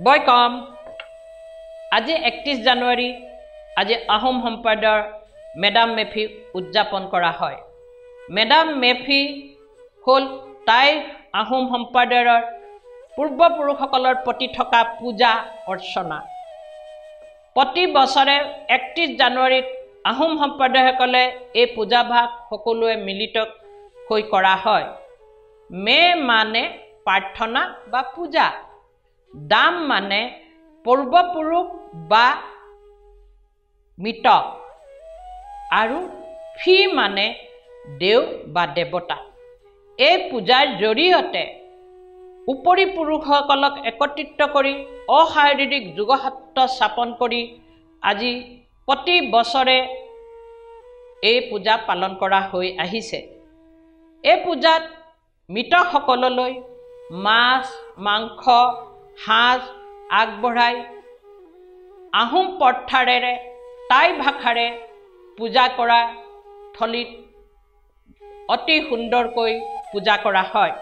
বয়কম আজি 31 জানুৱাৰী আজি আহোম সম্প্ৰদায়ৰ মেডাম মেফি উদযাপন কৰা হয়। মেডাম মেফি হ'ল তাই আহোম সম্প্ৰদায়ৰ পূৰ্বপুৰুষসকলৰ প্ৰতি থকা পূজা অৰ্চনা। প্ৰতি বছৰে 31 জানুৱাৰীত আহোম সম্প্ৰদায়সকলে এই পূজাভাগ সকলোৱে মিলিত হৈ কৰা হয়। মে মানে প্ৰাৰ্থনা বা পূজা, দাম মানে পূৰ্বপুৰুষ বা মৃত, আৰু ফি মানে দেৱ বা দেৱতা। এই পূজাৰ জৰিয়তে উপৰি পুৰুষসকলক একত্ৰিত কৰি অশাৰীৰিক যোগসত্ব স্থাপন কৰি আজি প্ৰতি বছৰে এই পূজা পালন কৰা হৈ আহিছে। এই পূজাত মৃতসকললৈ মাছ মাংস সাজ আগবঢ়াই আহোম প্ৰথাৰেৰে টাই ভাষাৰে পূজা কৰা থলীত অতি সুন্দৰকৈ পূজা কৰা হয়।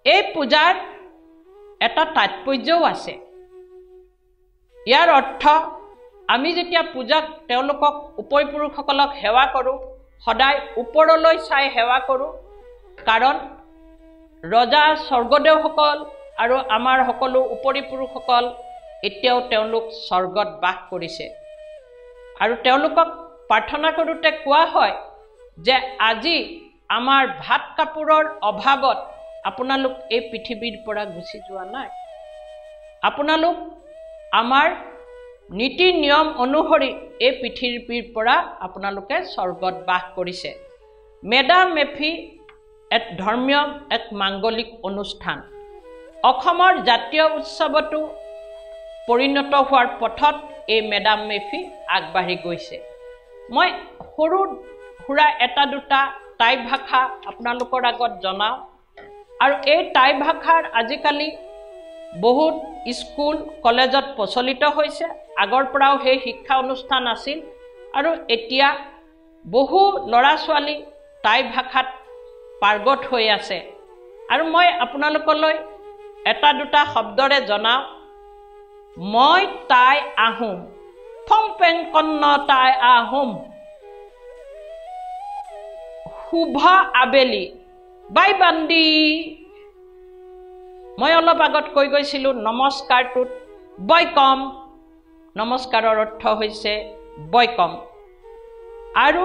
এই পূজাৰ এটা তাৎপৰ্যও আছে। ইয়াৰ অৰ্থ আমি যেতিয়া পূজাত তেওঁলোকক উপৰিপুৰুষসকলক সেৱা কৰোঁ, সদায় ওপৰলৈ চাই সেৱা কৰোঁ, কাৰণ ৰজা স্বৰ্গদেউসকল আৰু আমাৰ সকলো উপৰিপুৰুষসকল এতিয়াও তেওঁলোক স্বৰ্গত বাস কৰিছে। আৰু তেওঁলোকক প্ৰাৰ্থনা কৰোঁতে কোৱা হয় যে আজি আমাৰ ভাত কাপোৰৰ অভাৱত আপোনালোক এই পৃথিৱীৰ পৰা গুচি যোৱা নাই, আপোনালোক আমাৰ নীতি নিয়ম অনুসৰি এই পৃথিৱীৰ পৰা আপোনালোকে স্বৰ্গত বাস কৰিছে। মেডাম মেফি এক ধৰ্মীয় এক মাংগলিক অনুষ্ঠান। অসমৰ জাতীয় উৎসৱতো পৰিণত হোৱাৰ পথত এই মেডাম মেফি আগবাঢ়ি গৈছে। মই সৰু সুৰা এটা দুটা টাই ভাষা আপোনালোকৰ আগত জনাওঁ, আৰু এই টাই ভাষাৰ আজিকালি বহুত স্কুল কলেজত প্ৰচলিত হৈছে। আগৰ পৰাও সেই শিক্ষা অনুষ্ঠান আছিল, আৰু এতিয়া বহু ল'ৰা ছোৱালী টাই ভাষাত পাৰ্গত হৈ আছে। আৰু মই আপোনালোকলৈ এটা দুটা শব্দৰে জনাওঁ। মই টাই আহোম, ফং পেং কন্ন টাই আহোম, শুভ আবেলি বাই বান্দি। মই অলপ আগত কৈ গৈছিলোঁ নমস্কাৰটোত বয়কম, নমস্কাৰৰ অৰ্থ হৈছে বয়কম, আৰু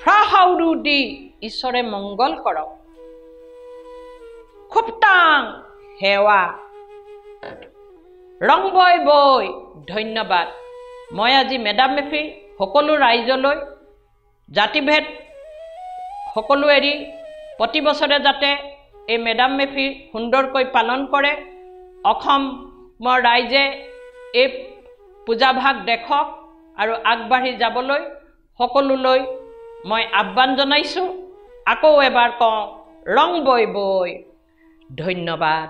ফ্ৰাহাউৰু দি ঈশ্বৰে মংগল কৰক, খুবটাং সেৱা, ৰং বৈ বৈ ধন্যবাদ। মই আজি মেডাম মেফি সকলো ৰাইজলৈ জাতিভেদ সকলো এৰি প্ৰতি বছৰে যাতে এই মেডাম মেফি সুন্দৰকৈ পালন কৰে, অসমৰ ৰাইজে এই পূজাভাগ দেখক আৰু আগবাঢ়ি যাবলৈ সকলোলৈ মই আহ্বান জনাইছোঁ। আকৌ এবাৰ কওঁ, ৰং বৈ বৈ ধন্যবাদ।